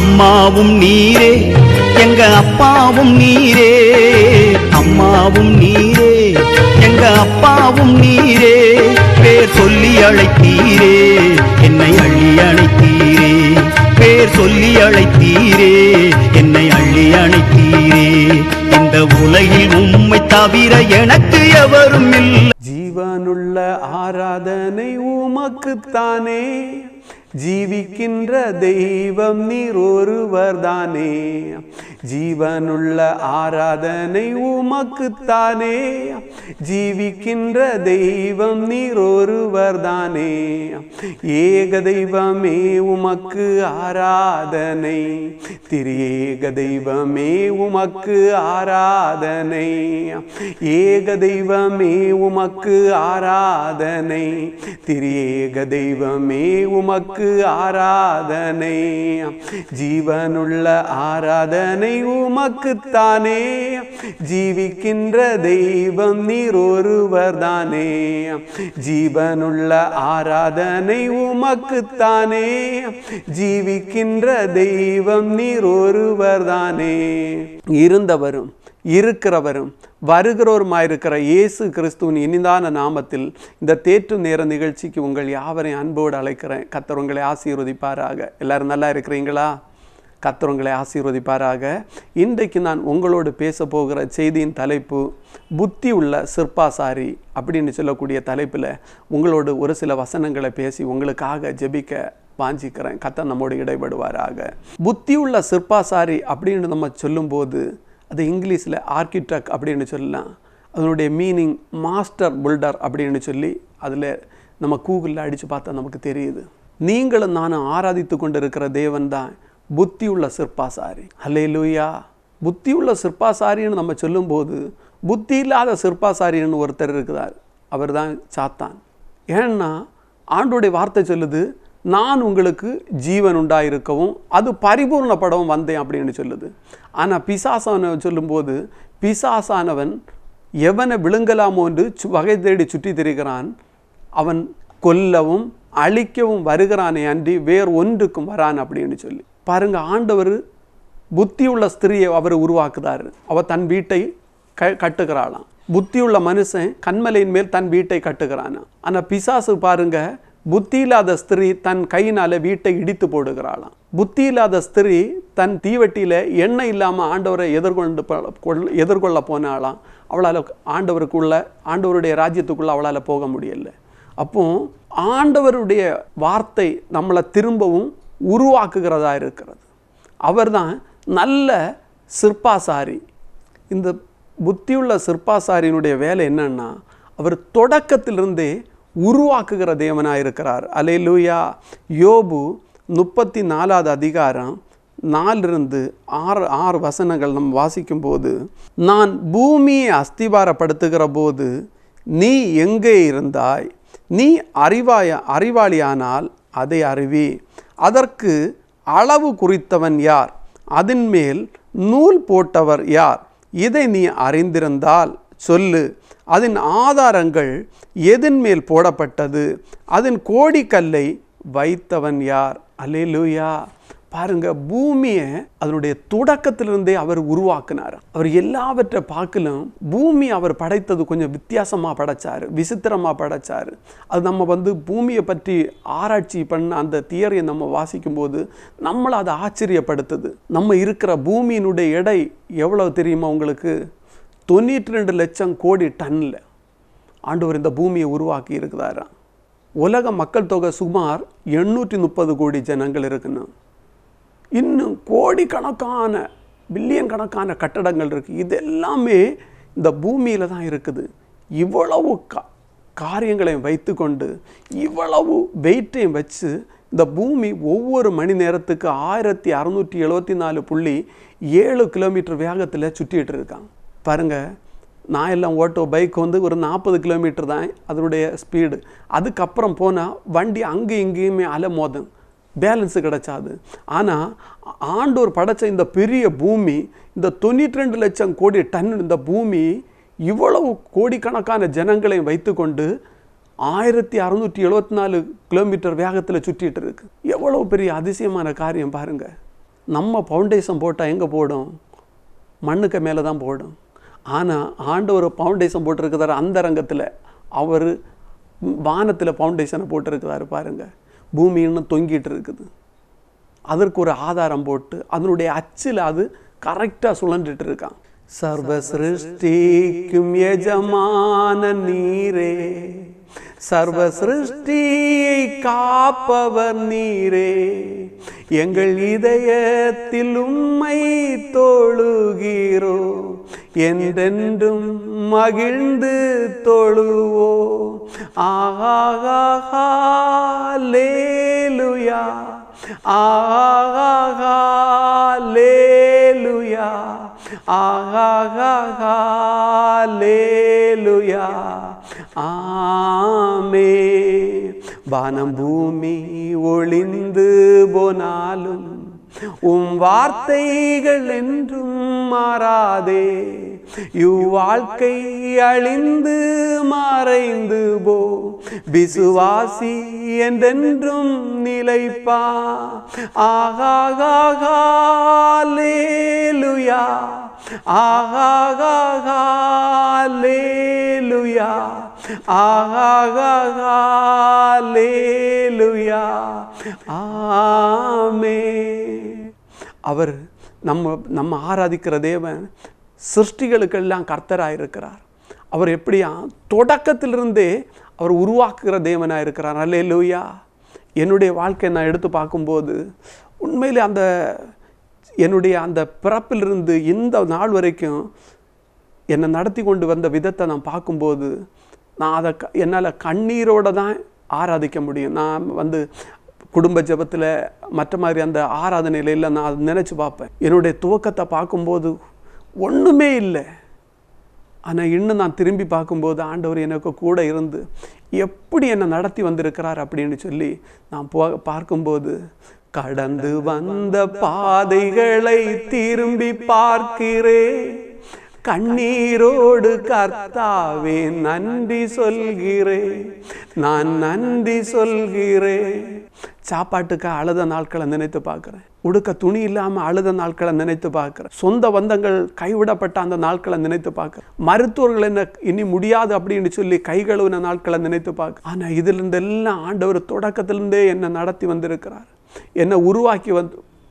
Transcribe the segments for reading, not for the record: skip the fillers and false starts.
அம்மாவும் நீரே எங்க அப்பாவும் நீரே, அம்மாவும் நீரே எங்க அப்பாவும் நீரே, பேர் சொல்லி அழைத்தீரே என்னை அள்ளி அணைத்தீரே, பேர் சொல்லி அழைத்தீரே என்னை அள்ளி அணைத்தீரே. இந்த உலகில் உம்மை தவிர எனக்கு எவரும் இல்லை. ஜீவனுள்ள ஆராதனை உமக்குத்தானே, ஜீவிக்கின்ற தெய்வம் நீர் ஒருவர்தானே. ஜீவனுள்ள ஆராதனை உமக்குத்தானே, ஜீவிக்கின்ற தெய்வம் நீர் ஒருவர்தானே. ஏக தெய்வமே உமக்கு ஆராதனை, திரியேக தெய்வமே உமக்கு ஆராதனை, ஏக தெய்வமே உமக்கு ஆராதனை, திரியேக தெய்வமே உமக்கு ஆராதனை. ஜீவனுள்ள ஆராதனை உமக்குத்தானே, ஜீவிக்கின்ற தெய்வம் நீர் ஒருவர்தானே. ஜீவனுள்ள ஆராதனை உமக்குத்தானே, ஜீவிக்கின்ற தெய்வம் நீர் ஒருவர்தானே. இருந்தவரும் இருக்கிறவரும் வருகிறவருமாயிருக்கிற இயேசு கிறிஸ்துவின் இனிதான நாமத்தில் இந்த தேற்று நேர நிகழ்ச்சிக்கு உங்கள் யாவரையும் அன்போடு அழைக்கிறேன். கர்த்தர் உங்களை ஆசீர்வதிப்பாராக. எல்லாரும் நல்லா இருக்கிறீங்களா? கர்த்தர் உங்களை ஆசீர்வதிப்பாராக. இன்றைக்கு நான் உங்களோடு பேச போகிற செய்தியின் தலைப்பு புத்தி உள்ள சிற்பாசாரி அப்படின்னு சொல்லக்கூடிய தலைப்பில் உங்களோடு ஒரு சில வசனங்களை பேசி உங்களுக்காக ஜெபிக்க வாஞ்சிக்கிறேன். கர்த்தர் நம்மோடு இடைபடுவாராக. புத்தி உள்ள சிற்பாசாரி அப்படின்னு நம்ம சொல்லும்போது அது இங்கிலீஷில் ஆர்கிடெக்ட் அப்படின்னு சொல்லலாம். அதனுடைய மீனிங் மாஸ்டர் பில்டர் அப்படின்னு சொல்லி அதில் நம்ம கூகுளில் அடித்து பார்த்தா நமக்கு தெரியுது. நீங்களும் நானும் ஆராதித்து கொண்டு இருக்கிற தேவன் தான் புத்தி உள்ள சிற்பாசாரி. அல்லேலூயா. புத்தி உள்ள சிற்பாசாரின்னு நம்ம சொல்லும்போது புத்தி இல்லாத சிற்பாசாரின்னு ஒருத்தர் இருக்கிறார். அவர் தான் சாத்தான். ஏன்னா ஆண்டோடைய வார்த்தை சொல்லுது, நான் உங்களுக்கு ஜீவன் உண்டாயிருக்கவும் அது பரிபூர்ணப்படவும் வந்தேன் அப்படின்னு சொல்லுது. ஆனால் பிசாசானவன் சொல்லும்போது பிசாசானவன் எவனை விழுங்கலாமோ என்று வகை தேடி சுற்றி திரிகிறான். அவன் கொல்லவும் அழிக்கவும் வருகிறானே அன்றி வேறு ஒன்றுக்கும் வரான் அப்படின்னு சொல்லி பாருங்க. ஆண்டவர் புத்தியுள்ள ஸ்திரியை அவர் உருவாக்குறாரு. அவள் தன் வீட்டை கட்டுகிறாளாம். புத்தியுள்ள மனுஷன் கண்மலையின் மேல் தன் வீட்டை கட்டுகிறானா. ஆனால் பிசாசு பாருங்க, புத்தி இல்லாத ஸ்திரீ தன் கையினால வீட்டை இடித்து போடுகிறாளாம். புத்தி இல்லாத ஸ்திரீ தன் தீவட்டியில் எண்ணெய் இல்லாமல் ஆண்டவரை எதிர்கொள்ள போனாலாம். அவளால் ஆண்டவருடைய ராஜ்யத்துக்குள்ளே அவளால் போக முடியல. அப்போ ஆண்டவருடைய வார்த்தை நம்மளை திரும்பவும் உருவாக்குகிறதா இருக்கிறது. அவர் தான் நல்ல சிற்பாசாரி. இந்த புத்தியுள்ள சிற்பாசாரியினுடைய வேலை என்னன்னா, அவர் தொடக்கத்திலிருந்தே உருவாக்குகிற தேவனாக இருக்கிறார். அல்லேலூயா. யோபு 34வது அதிகாரம் 4-6 வசனங்கள் நம்ம வாசிக்கும்போது, நான் பூமியை அஸ்திபாரப்படுத்துகிற போது நீ எங்கே இருந்தாய்? நீ அறிவாளியானால் அதை அறிவி. அதற்கு அளவு குறித்தவன் யார்? அதன் மேல் நூல் போட்டவர் யார்? இதை நீ அறிந்திருந்தால் சொல்லு. அதன் ஆதாரங்கள் எதன் மேல் போடப்பட்டது? அதன் கோடிக்கல்லை வைத்தவன் யார்? அல்லேலூயா. பாருங்க, பூமியை அதனுடைய தொடக்கத்திலிருந்தே அவர் உருவாக்குனார். அவர் எல்லாவற்றை பார்க்கலும் பூமி அவர் படைத்தது கொஞ்சம் வித்தியாசமாக படைச்சார், விசித்திரமாக படைச்சார். அது நம்ம பூமியை பற்றி ஆராய்ச்சி பண்ண அந்த தியரியை நம்ம வாசிக்கும்போது நம்மளை அதை ஆச்சரியப்படுத்துது. நம்ம இருக்கிற பூமியினுடைய எடை எவ்வளவு தெரியுமா உங்களுக்கு? 92 லட்சம் கோடி டன்னில் ஆண்டவர் இந்த பூமியை உருவாக்கி இருக்கிறாராம். உலக மக்கள் தொகை சுமார் 830 கோடி ஜனங்கள் இருக்குன்னு. இன்னும் கோடிக்கணக்கான பில்லியன் கணக்கான கட்டடங்கள் இருக்குது. இது எல்லாமே இந்த பூமியில் தான் இருக்குது. இவ்வளவு காரியங்களையும் வைத்து கொண்டு இவ்வளவு வெயிட்டையும் வச்சு இந்த பூமி ஒவ்வொரு மணி நேரத்துக்கு 1674.7 கிலோமீட்டர் வேகத்தில் சுற்றிட்டு இருக்காங்க. பாருங்கள், நான் எல்லாம் பைக் ஒரு 40 கிலோமீட்டர் தான் அதனுடைய ஸ்பீடு. அதுக்கப்புறம் போனால் வண்டி அங்கே இங்கேயுமே அலமோதும், பேலன்ஸு கிடச்சாது. ஆனால் ஆண்டோர் படைச்ச இந்த பெரிய பூமி, இந்த 92 லட்சம் கோடி டன் இந்த பூமி இவ்வளவு கோடிக்கணக்கான ஜனங்களையும் வைத்துக்கொண்டு 1674 கிலோமீட்டர் வேகத்தில் சுற்றிட்டு இருக்கு. எவ்வளவு பெரிய அதிசயமான காரியம் பாருங்கள். நம்ம ஃபவுண்டேஷன் போட்டால் எங்கே போடும்? மண்ணுக்கு மேலே தான் போடும். ஆனால் ஆண்டவர் ஃபவுண்டேஷன் போட்டிருக்கிறார் அந்த ரங்கத்தில். அவர் வானத்தில் ஃபவுண்டேஷனை போட்டிருக்கிறாரு பாருங்கள். பூமி இன்னும் தொங்கிட்டு இருக்குது. அதற்கு ஒரு ஆதாரம் போட்டு அதனுடைய அச்சில் அது கரெக்டாக சுழன்றுட்டு இருக்கான். சர்வ சிருஷ்டிக்கும் எஜமான நீரே, சர்வ சிருஷ்டியை காப்பவர் நீரே, எங்கள் இதயத்தில் உம்மை தொழுகிறோ, என்றென்றும் மகிழ்ந்து தொழுவோ. ஆஹா லேலுயா, ஆஹா லேலுயா, ஆஹா லேலுயா. ஆமே. வானம் பூமி ஒளிந்து போனாலும் வார்த்தைகள் என்றும் மாறாதே. இவ்வாழ்க்கை அழிந்து மறைந்து போ, விசுவாசி என்றென்றும் நிலைப்பா. ஆஹா லேலுயா, ஆஹா லேலுயா, ஆஹா லேலுயா. ஆமே. அவர் நம்ம ஆராதிக்கிற தேவன் சிருஷ்டிகளுக்கெல்லாம் கர்த்தராயிருக்கிறார். அவர் எப்படியா தொடக்கத்திலிருந்தே அவர் உருவாக்குகிற தேவனாக இருக்கிறார். அல்லேலூயா. என்னுடைய வாழ்க்கையை நான் எடுத்து பார்க்கும்போது உண்மையிலே என்னுடைய அந்த பிறப்பிலிருந்து இந்த நாள் வரைக்கும் என்னை நடத்தி கொண்டு வந்த விதத்தை நான் பார்க்கும்போது நான் அதை என்னால் கண்ணீரோடு தான் ஆராதிக்க முடியும். நான் குடும்ப ஜெபத்தில் மற்ற மாதிரி அந்த ஆராதனையில் இல்லை, நான் அதை நினச்சி பார்ப்பேன். என்னுடைய துவக்கத்தை பார்க்கும்போது ஒன்றுமே இல்லை. ஆனால் இன்னும் நான் திரும்பி பார்க்கும்போது ஆண்டவர் எனக்கு கூட இருந்து எப்படி என்னை நடத்தி வந்திருக்கிறார் அப்படின்னு சொல்லி நான் பார்க்கும்போது கடந்து வந்த பாதைகளை திரும்பி பார்க்கிறேன். கண்ணீரோடு கர்த்தாவே நன்றி சொல்கிறேன், நான் நன்றி சொல்கிறேன். சாப்பாட்டுக்கு அழுத நாட்களை நினைத்து பார்க்குறேன். உடுக்க துணி இல்லாமல் அழுத நாட்களை நினைத்து பார்க்குறேன். சொந்த பந்தங்கள் கைவிடப்பட்ட அந்த நாட்களை நினைத்து பார்க்குறேன். மருத்துவர்கள் என்ன இனி முடியாது அப்படின்னு சொல்லி கை கழுவின நாட்களை நினைத்து பார்க்குறேன். ஆனால் இதிலிருந்தெல்லாம் ஆண்டவர் தொடக்கத்திலிருந்தே என்னை நடத்தி வந்திருக்கிறார், என்னை உருவாக்கி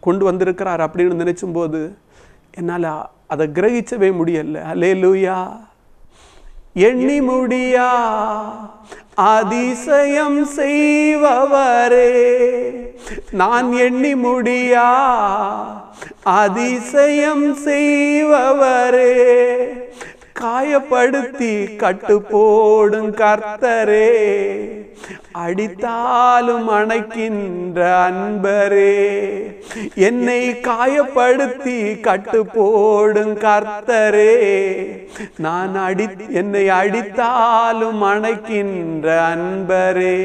கொண்டு வந்திருக்கிறார் அப்படின்னு நினைச்சும் போது என்னால் அதை கிரகிச்சவே முடியல. அல்லேலூயா. எண்ணி முடியா அதிசயம் செய்பவரே, நான் எண்ணி முடியா அதிசயம் செய்பவரே, காயப்படுத்தி கட்டு போடும் கர்த்தரே, அடித்தாலும் அணைக்கின்ற அன்பரே, என்னை காயப்படுத்தி கட்டு போடும் கர்த்தரே, நான் என்னை அடித்தாலும் அணைக்கின்ற அன்பரே,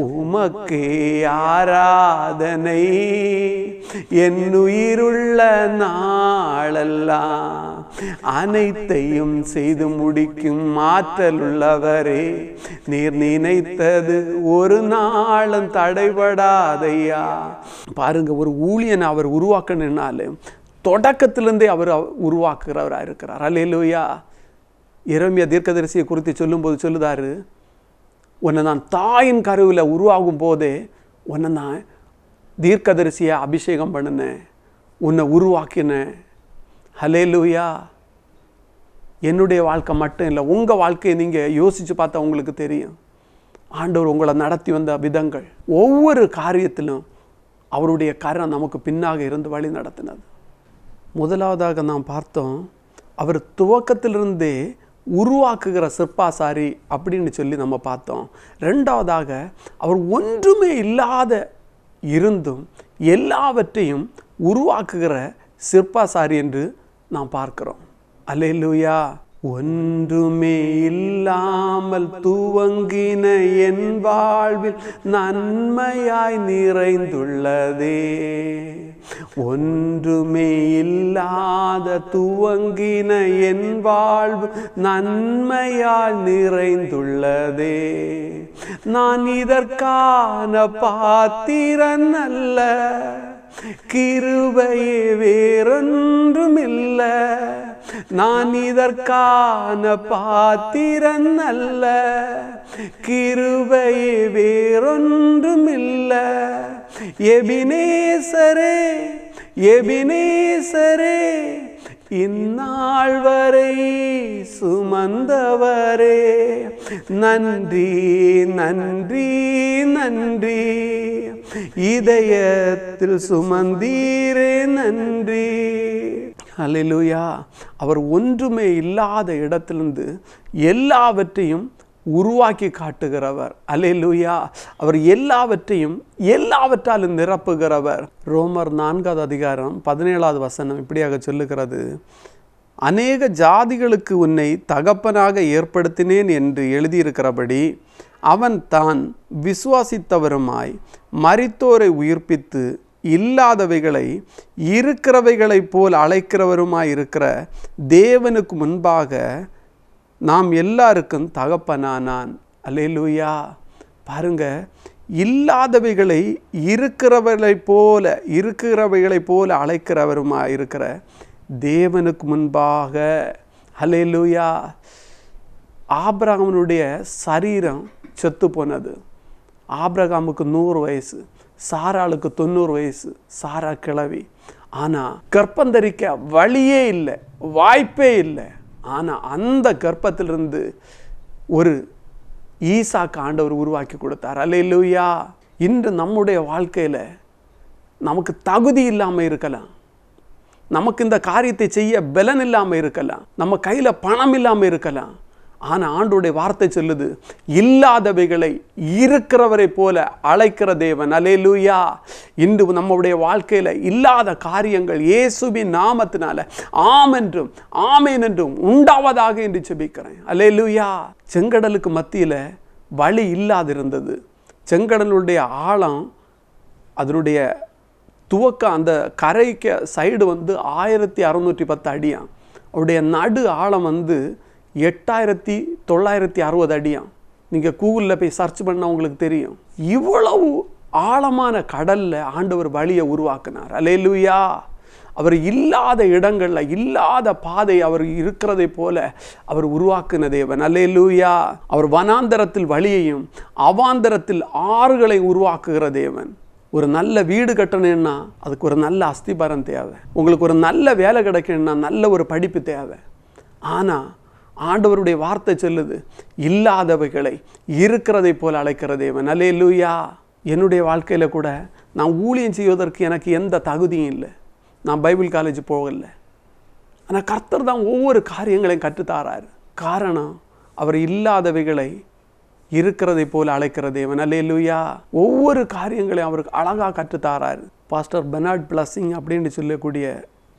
உமக்கே ஆராதனை என் உயிருள்ள நாளெல்லாம், அனைத்தையும் செய்து முடிக்கும் ஆற்றல் உள்ளவரே, நீர் நினைத்தது ஒரு நாளும் தடைபடாதையா. பாருங்க, ஒரு ஊழியனை அவர் உருவாக்கணும்னாலே தொடக்கத்திலிருந்தே அவர் உருவாக்குறவராக இருக்கிறார். அல்லேலூயா. எரேமியா தீர்க்கதரிசியை குறித்து சொல்லும்போது சொல்லுதாரு, உன்னை நான் தாயின் கருவில் உருவாகும் போதே உன்னை நான் தீர்க்கதரிசியை அபிஷேகம் பண்ணினேன், உன்னை உருவாக்கினேன். அல்லேலூயா. என்னுடைய வாழ்க்கை மட்டும் இல்லை, உங்கள் வாழ்க்கையை நீங்கள் யோசித்து பார்த்தா உங்களுக்கு தெரியும். ஆண்டவர் உங்களை நடத்தி வந்த விதங்கள், ஒவ்வொரு காரியத்திலும் அவருடைய கரம் நமக்கு பின்னாக இருந்து வழி நடத்தினது. முதலாவதாக நாம் பார்த்தோம், அவர் துவக்கத்திலிருந்தே உருவாக்குகிற சிற்பாசாரி அப்படின்னு சொல்லி நம்ம பார்த்தோம். ரெண்டாவதாக அவர் ஒன்றுமே இல்லாத இருந்தும் எல்லாவற்றையும் உருவாக்குகிற சிற்பாசாரி என்று நாம் பார்க்கிறோம். அல்லேலூயா. ஒன்றுமே இல்லாமல் துவங்கின என் வாழ்வில் நன்மையாய் நிறைந்துள்ளதே, ஒன்றுமே இல்லாத துவங்கின என் வாழ்வு நன்மையால் நிறைந்துள்ளதே, நான் இதற்கான பாத்திரன் அல்ல, கிருபையே வேறொன்றுமில்ல, நான் இதற்கான பாத்திரன் அல்ல. கிருபையே வேறொன்றுமில்ல, எபினேசரே எபினேசரே, இந்நாள் வரை சுமந்தவரே, நன்றி நன்றி நன்றி, இதயத்தில் சுமந்தீரே நன்றி. அல்லேலூயா. அவர் ஒன்றுமே இல்லாத இடத்திலிருந்து எல்லாவற்றையும் உருவாக்கி காட்டுகிறவர். அல்லேலூயா. அவர் எல்லாவற்றையும் எல்லாவற்றாலும் நிரப்புகிறவர். ரோமர் 4:17 இப்படியாக சொல்லுகிறது, அநேக ஜாதிகளுக்கு உன்னை தகப்பனாக ஏற்படுத்தினேன் என்று எழுதியிருக்கிறபடி அவன் தான் விசுவாசித்தவருமாய் மரித்தோரை உயிர்ப்பித்து இல்லாதவைகளை இருக்கிறவைகளைப் போல் அழைக்கிறவருமாய் இருக்கிற தேவனுக்கு முன்பாக நாம் எல்லாருக்கும் தகப்பனானான். அல்லேலூயா. பாருங்க, இல்லாதவைகளை இருக்கிறவைகளைப் போல அழைக்கிறவருமாய் இருக்கிற தேவனுக்கு முன்பாக. அல்லேலூயா. ஆபிரகாமுடைய சரீரம் செத்து போனது. ஆபிரகாமுக்கு 100 வயசு, சாராளுக்கு 90 வயசு. சாரா கிழவி. ஆனால் கர்ப்பந்தரிக்க வழியே இல்லை, வாய்ப்பே இல்லை. ஆனால் அந்த கர்ப்பத்திலிருந்து ஒரு ஈசாக்கு ஆண்டவர் உருவாக்கி கொடுத்தார். அல்லேலூயா. இன்று நம்முடைய வாழ்க்கையில் நமக்கு தகுதி இல்லாமல் இருக்கலாம், நமக்கு இந்த காரியத்தை செய்ய பலன் இல்லாமல் இருக்கலாம், நம்ம கையில் பணம் இல்லாமல் இருக்கலாம். ஆனால் ஆண்டோடைய வார்த்தை சொல்லுது, இல்லாதவைகளை இருக்கிறவரை போல அழைக்கிற தேவன். அல்லேலூயா. இன்று நம்முடைய வாழ்க்கையில் இல்லாத காரியங்கள் இயேசுவின் நாமத்தினால ஆமென்றும் ஆமேன் என்றும் உண்டாவதாக என்று ஜெபிக்கிறேன். அல்லேலூயா. செங்கடலுக்கு மத்தியில் வழி இல்லாதிருந்தது. செங்கடலுடைய ஆழம், அதனுடைய துவக்கம், அந்த கரைக்கு சைடு 1610 அடியாம். அவருடைய நடு ஆழம் 8960 அடியாம். நீங்கள் கூகுளில் போய் சர்ச் பண்ணால் உங்களுக்கு தெரியும். இவ்வளவு ஆழமான கடலில் ஆண்டவர் வழியை உருவாக்கினார். அல்லேலூயா. அவர் இல்லாத இடங்களில் இல்லாத பாதை அவர் இருக்கிறதை போல அவர் உருவாக்கின தேவன். அல்லேலூயா. அவர் வனாந்தரத்தில் வழியையும் அவாந்தரத்தில் ஆறுகளை உருவாக்குகிற தேவன். ஒரு நல்ல வீடு கட்டணும்னா அதுக்கு ஒரு நல்ல அஸ்திபாரம் தேவை. உங்களுக்கு ஒரு நல்ல வேலை கிடைக்கணும்னா நல்ல ஒரு படிப்பு தேவை. ஆனால் ஆண்டவருடைய வார்த்தை சொல்லுது, இல்லாதவைகளை இருக்கிறதை போல அழைக்கிற தேவன். அல்லேலூயா. என்னுடைய வாழ்க்கையில் கூட நான் ஊழியம் செய்வதற்கு எனக்கு எந்த தகுதியும் இல்லை. நான் பைபிள் காலேஜ் போகலை. ஆனால் கர்த்தர் தான் ஒவ்வொரு காரியங்களையும் கற்றுத்தாரார். காரணம், அவர் இல்லாதவைகளை இருக்கிறதை போல அழைக்கிற தேவன். அல்லேலூயா. ஒவ்வொரு காரியங்களையும் அவருக்கு அழகாக கற்றுத்தாரார். பாஸ்டர் பெர்னார்ட் பிளஸிங் அப்படின்னு சொல்லக்கூடிய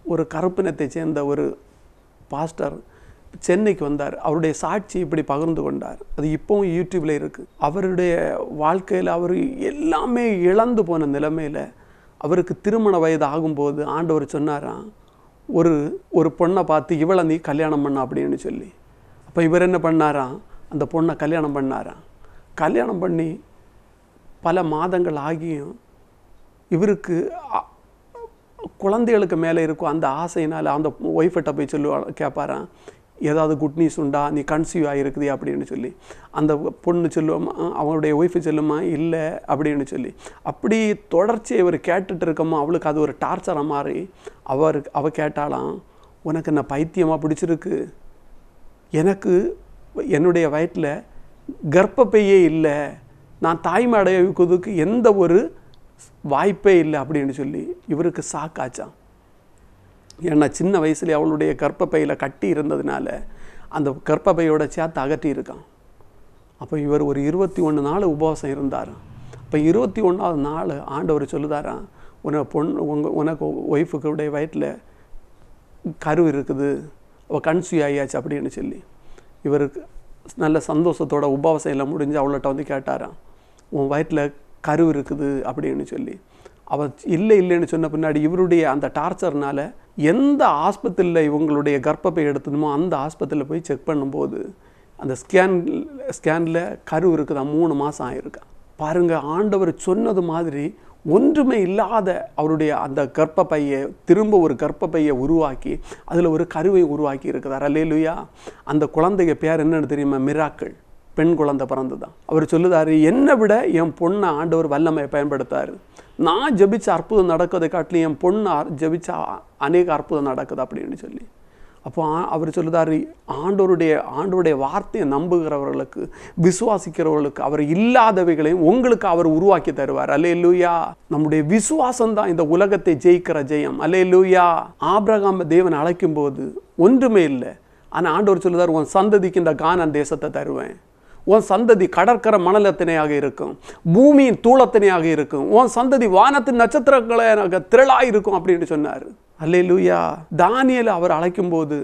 ஒரு கருப்பினத்தை சேர்ந்த ஒரு பாஸ்டர் சென்னைக்கு வந்தார். அவருடைய சாட்சி இப்படி பகிர்ந்து கொண்டார். அது இப்போவும் யூடியூப்பில் இருக்குது. அவருடைய வாழ்க்கையில் அவர் எல்லாமே இழந்து போன நிலைமையில் அவருக்கு திருமண வயது ஆகும்போது ஆண்டவர் சொன்னாராம், ஒரு பொண்ணை பார்த்து இவளை நீ கல்யாணம் பண்ண அப்படின்னு சொல்லி. அப்போ இவர் என்ன பண்ணாராம், அந்த பொண்ணை கல்யாணம் பண்ணாராம். கல்யாணம் பண்ணி பல மாதங்கள் ஆகியும் இவருக்கு குழந்தைகளுக்கு மேலே இருக்கும் அந்த ஆசையினால் அந்த ஒய்ஃபிட்ட போய் கேட்பாரான், ஏதாவது குட் நியூஸ் உண்டா, நீ கன்சீவ் ஆகிருக்குது அப்படின்னு சொல்லி. அந்த பொண்ணு சொல்லுவோமா, அவங்களுடைய ஒய்ஃபு சொல்லுமா, இல்லை அப்படின்னு சொல்லி. அப்படி தொடர்ச்சியை இவர் கேட்டுட்டு இருக்கோமா, அவளுக்கு அது ஒரு டார்ச்சராக மாறி அவள் கேட்டாலாம், உனக்கு என்ன பைத்தியமாக பிடிச்சிருக்கு, எனக்கு என்னுடைய வயிற்றில் கர்ப்பப்பையே இல்லை, நான் தாய்மாடைய வைக்கிறதுக்கு எந்த ஒரு வாய்ப்பே இல்லை அப்படின்னு சொல்லி இவருக்கு சாக்காச்சான். ஏன்னா சின்ன வயசுலேயே அவளுடைய கர்ப்பப்பையில் கட்டி இருந்ததுனால அந்த கர்ப்பப்பையோட சேர்த்து அகற்றி இருக்கான். அப்போ இவர் ஒரு 21 நாள் உபவாசம் இருந்தார். அப்போ 21ஆவது நாள் ஆண்டவர் சொல்லுதாரான், உனக்கு ஒய்ஃபுக்குடைய வயிற்றில் கரு இருக்குது, அவள் கன்சீவ் ஆகியாச்சு அப்படின்னு சொல்லி. இவருக்கு நல்ல சந்தோஷத்தோட உபவாசம் எல்லாம் முடிஞ்சு அவள்கிட்ட கேட்டாரான், உன் வயிற்றில் கரு இருக்குது அப்படின்னு சொல்லி. அவள் இல்லைன்னு சொன்ன பின்னாடி இவருடைய அந்த டார்ச்சர்னால எந்த ஆஸ்பத்திரியில் இவங்களுடைய கர்ப்பப்பை எடுத்தணுமோ அந்த ஆஸ்பத்திரியில் போய் செக் பண்ணும்போது அந்த ஸ்கேனில் கரு இருக்குதா, 3 மாதம் ஆகிருக்கா. பாருங்கள், ஆண்டவர் சொன்னது மாதிரி ஒன்றுமே இல்லாத அவருடைய அந்த கர்ப்பப்பையை திரும்ப ஒரு கர்ப்பப்பையை உருவாக்கி அதில் ஒரு கருவை உருவாக்கி இருக்கிறார். அல்லேலூயா. அந்த குழந்தைய பேர் என்னன்னு தெரியுமா? மிராக்கள். பெண் குழந்தை பிறந்துதான். அவர் சொல்லுதாரு, என்னை விட என் பொண்ணை ஆண்டவர் வல்லமையை பயன்படுத்தாரு. நான் ஜெபிச்ச அற்புதம் நடக்கிறதை காட்டிலும் என் பொண்ணு ஜெபிச்சா அநேக அற்புதம் நடக்குது அப்படின்னு சொல்லி. அப்போ அவர் சொல்லுதாரு, ஆண்டவருடைய வார்த்தையை நம்புகிறவர்களுக்கு, விசுவாசிக்கிறவர்களுக்கு அவர் இல்லாதவைகளையும் உங்களுக்கு அவர் உருவாக்கி தருவார். அல்லேலூயா. நம்முடைய விசுவாசம் தான் இந்த உலகத்தை ஜெயிக்கிற ஜெயம். அல்லேலூயா. ஆபிரகாம் தேவன் அழைக்கும் போது ஒன்றுமே இல்லை. ஆனால் ஆண்டவர் சொல்லுதார், உன் சந்ததிக்கு இந்த கானான் தேசத்தை தருவேன். உன் சந்ததி கடற்கரை மணலத்தினையாக இருக்கும், பூமியின் தூளத்தினையாக இருக்கும், உன் சந்ததி வானத்தின் நட்சத்திரங்களாக திரளாக இருக்கும் அப்படின்னு சொன்னார். அல்லேலூயா. தானியேலை அவர் அழைக்கும் போது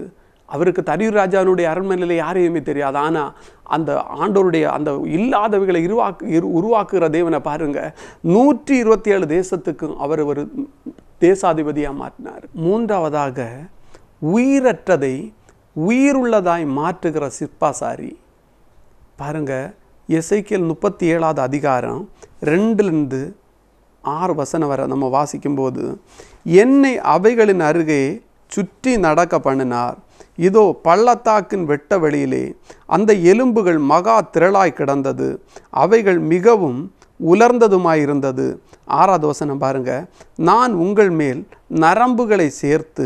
அவருக்கு தரியு ராஜாவுடைய அரண்மனையில் யாரையுமே தெரியாது. ஆனால் அந்த ஆண்டவருடைய அந்த இல்லாதவைகளை உருவாக்குகிற தேவனை பாருங்க, 127 தேசத்துக்கும் அவர் ஒரு தேசாதிபதியாக மாற்றினார். மூன்றாவதாக, உயிரற்றதை உயிருள்ளதாய் மாற்றுகிற சிற்பாசாரி. பாருங்க, எசேக்கியேல் 37 அதிகாரம் 2-6 வரை நம்ம வாசிக்கும்போது, என்னை அவைகளின் அருகே சுற்றி நடக்க பண்ணினார். இதோ பள்ளத்தாக்கின் வெட்ட வெளியிலே அந்த எலும்புகள் மகா திரளாய் கிடந்தது, அவைகள் மிகவும் உலர்ந்ததுமாயிருந்தது. 6 பாருங்க, நான் உங்கள் மேல் நரம்புகளை சேர்த்து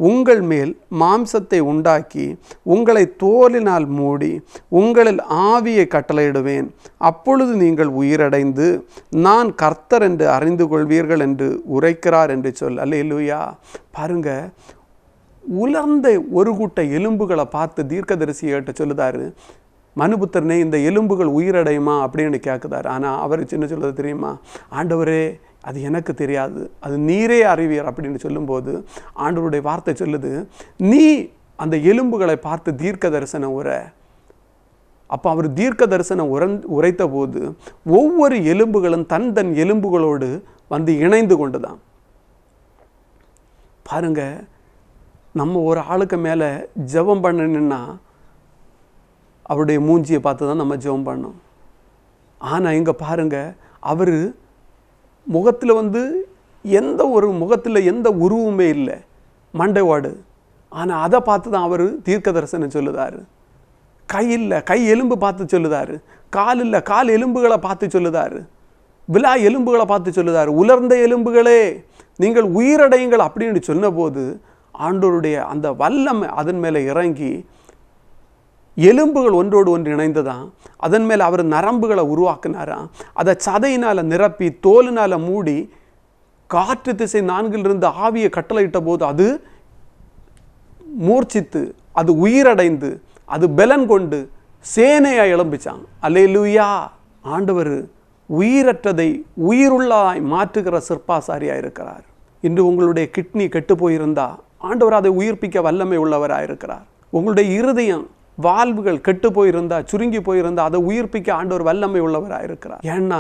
உங்கள் மேல் மாம்சத்தை உண்டாக்கி உங்களை தோலினால் மூடி உங்களில் ஆவியை கட்டளையிடுவேன். அப்பொழுது நீங்கள் உயிரடைந்து நான் கர்த்தர் என்று அறிந்து கொள்வீர்கள் என்று உரைக்கிறார் என்று சொல். அல்லேலூயா. பாருங்க, உலர்ந்த ஒரு கூட்ட எலும்புகளை பார்த்து தீர்க்கதரிசியிட்ட சொல்லுதாரு, மனுபுத்திரனே, இந்த எலும்புகள் உயிரடையுமா அப்படின்னு கேட்குதாரு. ஆனால் அவர் சின்ன சொல்லுறது தெரியுமா? ஆண்டவரே, அது எனக்கு தெரியாது, அது நீரே அறிவியர் அப்படின்னு சொல்லும்போது ஆண்டவருடைய வார்த்தை சொல்லுது, நீ அந்த எலும்புகளை பார்த்து தீர்க்க தரிசனம் உரை. அப்போ அவர் தீர்க்க தரிசனம் உரைத்த போது ஒவ்வொரு எலும்புகளும் தன் எலும்புகளோடு வந்து இணைந்து கொண்டுதான். பாருங்க, நம்ம ஒரு ஆளுக்கு மேலே ஜெபம் பண்ணணுன்னா அவருடைய மூஞ்சியை பார்த்து தான் நம்ம ஜெபம் பண்ணோம். ஆனால் இங்கே பாருங்கள், அவர் முகத்தில் முகத்தில் எந்த உருவமே இல்லை, மண்டைவாடு. ஆனால் அதை பார்த்து தான் அவர் தீர்க்க தரிசனம் சொல்லுதார். கை இல்லை, கை எலும்பு பார்த்து சொல்லுதார். கால் இல்லை, கால் எலும்புகளை பார்த்து சொல்லுதார். விழா எலும்புகளை பார்த்து சொல்லுதார். உலர்ந்த எலும்புகளே, நீங்கள் உயிரடையுங்கள் அப்படின்னு சொன்னபோது ஆண்டவருடைய அந்த வல்லமை அதன் மேலே இறங்கி எலும்புகள் ஒன்றோடு ஒன்று இணைந்துதான். அதன் மேலே அவர் நரம்புகளை உருவாக்குனாராம். அதை சதையினால் நிரப்பி தோலினால் மூடி காற்று திசை 4 ஆவியை கட்டளையிட்ட போது அது மூர்ச்சித்து, அது உயிரடைந்து, அது பலன் கொண்டு சேனையாக எழும்பிச்சான். அல்லேலூயா. ஆண்டவர் உயிரற்றதை உயிருள்ளதாய் மாற்றுகிற சிற்பாசாரியாக இருக்கிறார். இன்று உங்களுடைய கிட்னி கெட்டு போயிருந்தா ஆண்டவர் அதை உயிர்ப்பிக்க வல்லமை உள்ளவராக இருக்கிறார். உங்களுடைய இருதயம் வால்வுகள் கெட்டு போயிருந்தா, சுருங்கி போயிருந்தா அதை உயிர்ப்பிக்க ஆண்டவர் வல்லமை உள்ளவராக இருக்கிறார். ஏன்னா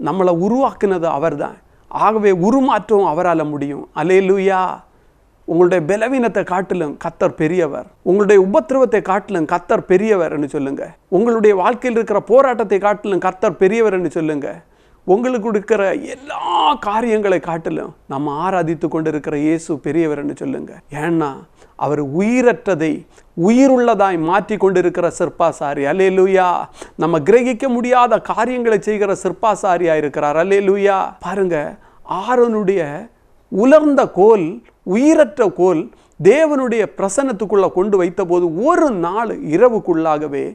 நம்மளை உருவாக்குனது அவர் தான். ஆகவே உருமாற்றவும் அவரால் முடியும். அல்லேலூயா. உங்களுடைய பலவீனத்தை காட்டிலும் கர்த்தர் பெரியவர். உங்களுடைய உபத்திரவத்தை காட்டிலும் கர்த்தர் பெரியவர் என்று சொல்லுங்க. உங்களுடைய வாழ்க்கையில் இருக்கிற போராட்டத்தை காட்டிலும் கர்த்தர் பெரியவர் என்று சொல்லுங்க. உங்களுக்கு இருக்கிற எல்லா காரியங்களை காட்டிலும் நம்ம ஆராதித்து கொண்டு இருக்கிற இயேசு பெரியவர் என்று சொல்லுங்க. ஏன்னா அவர் உயிரற்றதை உயிருள்ளதாய் மாற்றி கொண்டிருக்கிற சிற்பாசாரி. அல்லேலூயா. நம்ம கிரகிக்க முடியாத காரியங்களை செய்கிற சிற்பாசாரியா இருக்கிறார். அல்லேலூயா. பாருங்க, ஆரோனுடைய உலர்ந்த கோல், உயிரற்ற கோல் தேவனுடைய பிரசன்னத்துக்குள்ள கொண்டு வைத்த போது ஒரு நாள் இரவுக்குள்ளாகவே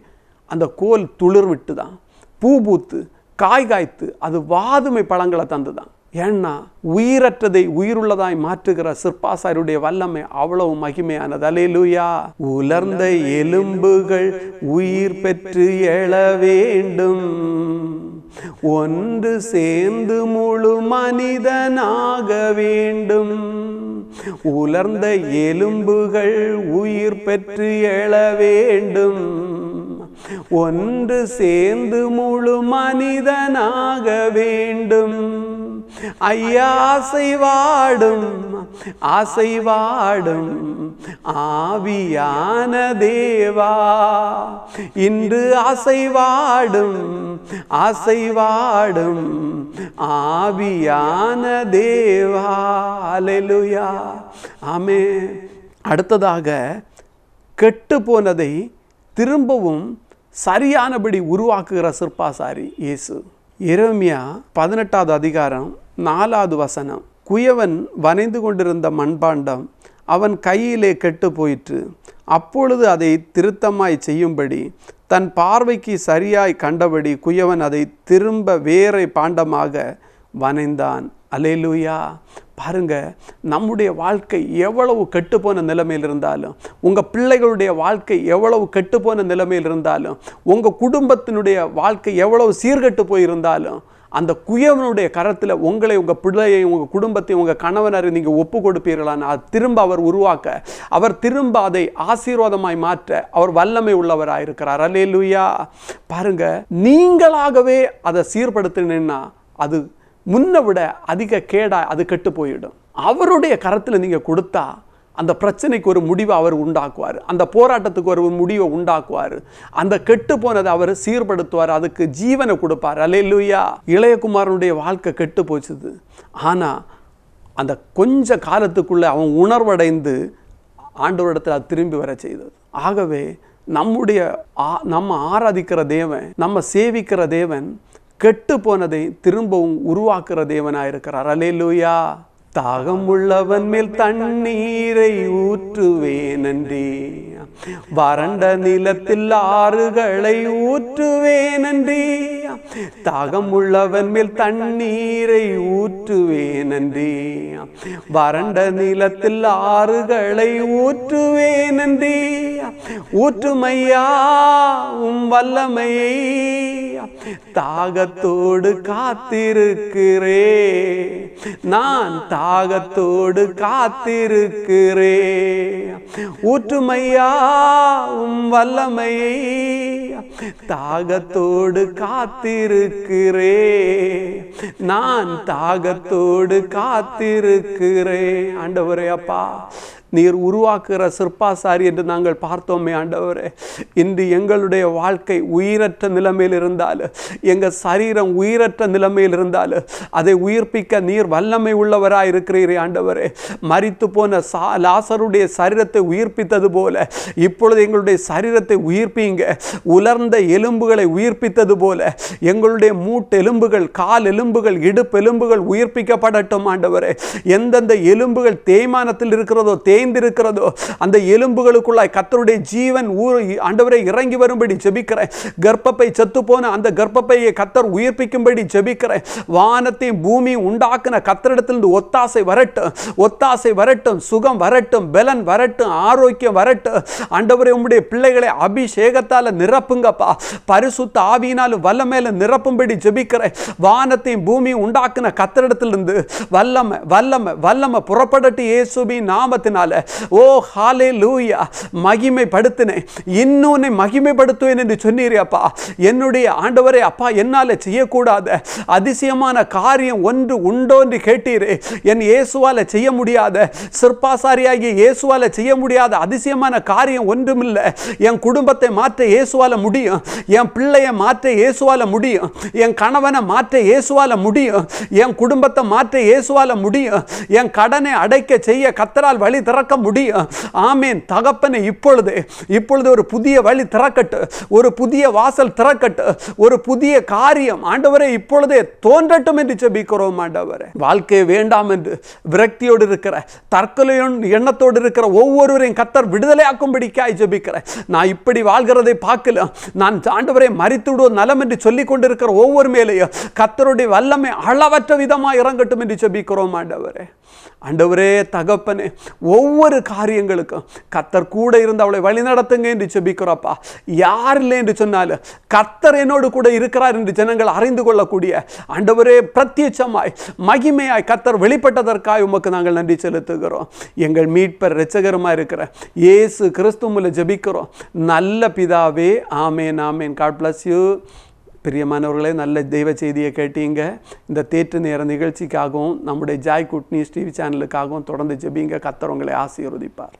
அந்த கோல் துளிர் விட்டுதான், பூ பூத்து, காய் காய்த்து, அது வாதுமை பழங்களை தந்துதான். ஏன்னா உயிரற்றதை உயிருள்ளதாய் மாற்றுகிற சிற்பாசாரியுடைய வல்லமை அவ்வளவு மகிமையானது. அல்லேலூயா. உலர்ந்த எலும்புகள் உயிர் பெற்று எழ வேண்டும், ஒன்று சேர்ந்து முழு மனிதனாக வேண்டும். உலர்ந்த எலும்புகள் உயிர் பெற்று எழ வேண்டும், ஒன்று சேர்ந்து முழு மனிதனாக வேண்டும். ஐயா அசைவாடும் அசைவாடும் ஆவியான தேவா, இன்று அசைவாடும் அசைவாடும் ஆவியான தேவா. அல்லேலூயா, ஆமென். அடுத்ததாக கெட்டு போனதை திரும்பவும் சரியானபடி உருவாக்குகிற சிற்பாசாரி இயேசு. எரேமியா 18வது அதிகாரம் 4வது வசனம். குயவன் வனைந்து கொண்டிருந்த மண்பாண்டம் அவன் கையிலே கெட்டு போயிற்று. அப்பொழுது அதை திருத்தமாய் செய்யும்படி தன் பார்வைக்கு சரியாய் கண்டபடி குயவன் அதை திரும்ப வேற பாண்டமாக வனைந்தான். அல்லேலூயா. பாருங்க, நம்முடைய வாழ்க்கை எவ்வளவு கெட்டுப்போன நிலைமையில் இருந்தாலும், உங்கள் பிள்ளைகளுடைய வாழ்க்கை எவ்வளவு கெட்டுப்போன நிலைமையில் இருந்தாலும், உங்கள் குடும்பத்தினுடைய வாழ்க்கை எவ்வளவு சீர்கெட்டு போயிருந்தாலும், அந்த குயவனுடைய கரத்தில் உங்களை, உங்கள் பிள்ளையை, உங்கள் குடும்பத்தை, உங்கள் கணவனரை நீங்கள் ஒப்பு கொடுப்பீர்களான்னு அது திரும்ப அவர் உருவாக்க, அவர் திரும்ப அதை ஆசீர்வாதமாய் மாற்ற அவர் வல்லமை உள்ளவராக இருக்கிறார். அல்லேலூயா. பாருங்க, நீங்களாகவே அதை சீர்படுத்தினா அது முன்ன விட அதிக கேடா அது கெட்டு போயிடும். அவருடைய கரத்தில் நீங்கள் கொடுத்தா அந்த பிரச்சனைக்கு ஒரு முடிவை அவர் உண்டாக்குவார், அந்த போராட்டத்துக்கு ஒரு முடிவை உண்டாக்குவார், அந்த கெட்டு போனதை அவர் சீர்படுத்துவார், அதுக்கு ஜீவனை கொடுப்பார். அல்லேலூயா. இளையகுமாரனுடைய வாழ்க்கை கெட்டு போச்சுது. ஆனால் அந்த கொஞ்ச காலத்துக்குள்ளே அவன் உணர்வடைந்து ஆண்டவரிடத்தில் அது திரும்பி வர செய்தது. ஆகவே நம்ம ஆராதிக்கிற தேவன், நம்ம சேவிக்கிற தேவன் கெட்டு போனதை திரும்பவும் உருவாக்குற தேவனாயிருக்கிறார். அல்லேலூயா. தாகம் உள்ளவன் மேல் தண்ணீரை ஊற்றுவேனன்றி, வறண்ட நிலத்தில் ஆறுகளை ஊற்றுவேனன்றி. தாகம் உள்ளவன் மேல் தண்ணீரை ஊற்றுவேனன்றி, வறண்ட நிலத்தில் ஆறுகளை ஊற்றுவேனன்றி. ஊற்றுமையா உம் வல்லமையை, தாகத்தோடு காத்திருக்கிறே, நான் தாகத்தோடு காத்திருக்கிறே. ஊற்றுமையா உம் வல்லமையை, தாகத்தோடு காத்திருக்கிறே, நான் தாகத்தோடு காத்திருக்கிறே. ஆண்டவரே, அப்பா, நீர் உருவாக்குகிற சிற்பாசாரி என்று நாங்கள் பார்த்தோமே ஆண்டவரே. இன்று எங்களுடைய வாழ்க்கை உயிரற்ற நிலைமையில் இருந்தாலும், எங்கள் சரீரம் உயிரற்ற நிலைமையில் இருந்தாலும், அதை உயிர்ப்பிக்க நீர் வல்லமை உள்ளவராக இருக்கிறீரே ஆண்டவரே. மரித்து போன லாசருடைய சரீரத்தை உயிர்ப்பித்தது போல இப்பொழுது எங்களுடைய சரீரத்தை உயிர்ப்பீங்க. உலர்ந்த எலும்புகளை உயிர்ப்பித்தது போல எங்களுடைய மூட்டெலும்புகள், கால் எலும்புகள், இடுப்பு எலும்புகள் உயிர்ப்பிக்கப்படட்டும் ஆண்டவரே. எந்தெந்த எலும்புகள் தேய்மானத்தில் இருக்கிறதோ, தேய்ந்திருக்கிறதோ, அந்த எலும்புகளுக்குள்ளாய் கர்த்தருடைய ஜீவன் ஆண்டவரே இறங்கி வரும்படி ஜெபிக்கிறேன். கர்ப்பப்பை செத்து போன அந்த கர்ப்பப்பையை கர்த்தர் உயிர்ப்பிக்கும்படி ஜெபிக்கிறேன். வானத்தையும் பூமியும் உண்டாக்குன கர்த்தரிடத்திலிருந்து ஒத்தாசை வரட்டும், ஒத்தாசை வரட்டும், சுகம் வரட்டும், பலன் வரட்டும், ஆரோக்கியம் வரட்டும். ஆண்டவரே, உம்முடைய பிள்ளைகளை அபிஷேகத்தால் நிரப்புங்கப்பா. பரிசுத்த ஆவியினாலும் வல்லமையில நிரப்பும்படி ஜெபிக்கிறேன். வானத்தையும் பூமியும் உண்டாக்குன கர்த்தரிடத்திலிருந்து வல்லமை வல்லமை வல்லமை புறப்படட்டு இயேசுவின் நாமத்தினால. ஓ ஹல்லேலூயா. மகிமைப்படுத்தினேன், இன்னொன்னு மகிமைப்படுத்துவேன் என்று சொன்னீரே அப்பா. என்னுடைய ஆண்டவரே அப்பா, என்னால செய்யக்கூடாத அதிசயமான காரியம் ஒன்று உண்டோ என்று கேட்டீரே. என் இயேசுவால செய்ய முடியாத, சிற்பாசாரியாகிய இயேசுவால செய்ய முடியாத அதிசயமான காரியம் ஒன்றுமில்லை. என் குடும்பத்தை மாற்ற இயேசுவால முடியும், என் பிள்ளையை மாற்ற இயேசுவால முடியும், என் கணவனை மாற்ற இயேசுவால முடியும், என் குடும்பத்தை மாற்ற இயேசுவால முடியும், என் கடனை அடைக்க செய்ய கர்த்தரால் வழி திறக்க முடியும். ஆமென். தகப்பனே, இப்பொழுது ஒரு புதிய வழி திறக்கட்டு, ஒரு புதிய வாசல் திறக்கட்டு, ஒரு புதிய காரியம் ஆண்டவரே இப்பொழுதே தோன்றட்டும் என்று ஜெபிக்கிறோம் ஆண்டவரே. வாழ்க்கை வேண்டாம் என்று விரக்தியோடு இருக்கிற, தற்கொலை எண்ணத்தோடு இருக்கிற ஒவ்வொருவரையும் கர்த்தர் விடுதலையாக்கும்படிக்காய் ஜெபிக்கிறேன். நான் இப்படி வாழ்கிறதை பார்க்கல, நான் ஆண்டவரை மரித்துவிடுவோம் நலம் என்று சொல்லிக் கொண்டிருக்கிற ஒவ்வொரு மேலேயும் கர்த்தருடைய வல்லமை அளவற்ற விதமாக இறங்கட்டும் என்று ஜெபிக்கிறோம் ஆண்டவரே. ஆண்டவரே தகப்பனே, ஒவ்வொரு காரியங்களுக்கும் கர்த்தர் கூட இருந்து அவளை வழி நடத்துங்க என்று ஜெபிக்கிறோப்பா. யார் இல்லை என்று சொன்னாலும் கர்த்தர் என்னோடு கூட இருக்கிறார் என்று ஜனங்கள் அறிந்து கொள்ளக்கூடிய ஆண்டவரே, பிரத்யட்சமாய் மகிமையாய் கர்த்தர் வெளிப்பட்டதற்காக உமக்கு நாங்கள் நன்றி செலுத்துகிறோம். எங்கள் மீட்பர் இரட்சகருமாய் இருக்கிற இயேசு கிறிஸ்து மூலம் ஜெபிக்கிறோம் நல்ல பிதாவே. ஆமேன், ஆமேன். God bless you. பிரியமானவர்களே, நல்ல தெய்வ செய்தியை கேட்டீங்க. இந்த தேற்று நேர நிகழ்ச்சிக்காகவும் நம்முடைய ஜாய் குட் நியூஸ் டிவி சேனலுக்காகவும் தொடர்ந்து ஜெபிங்க. கர்த்தர் உங்களை ஆசீர்வதிப்பார்.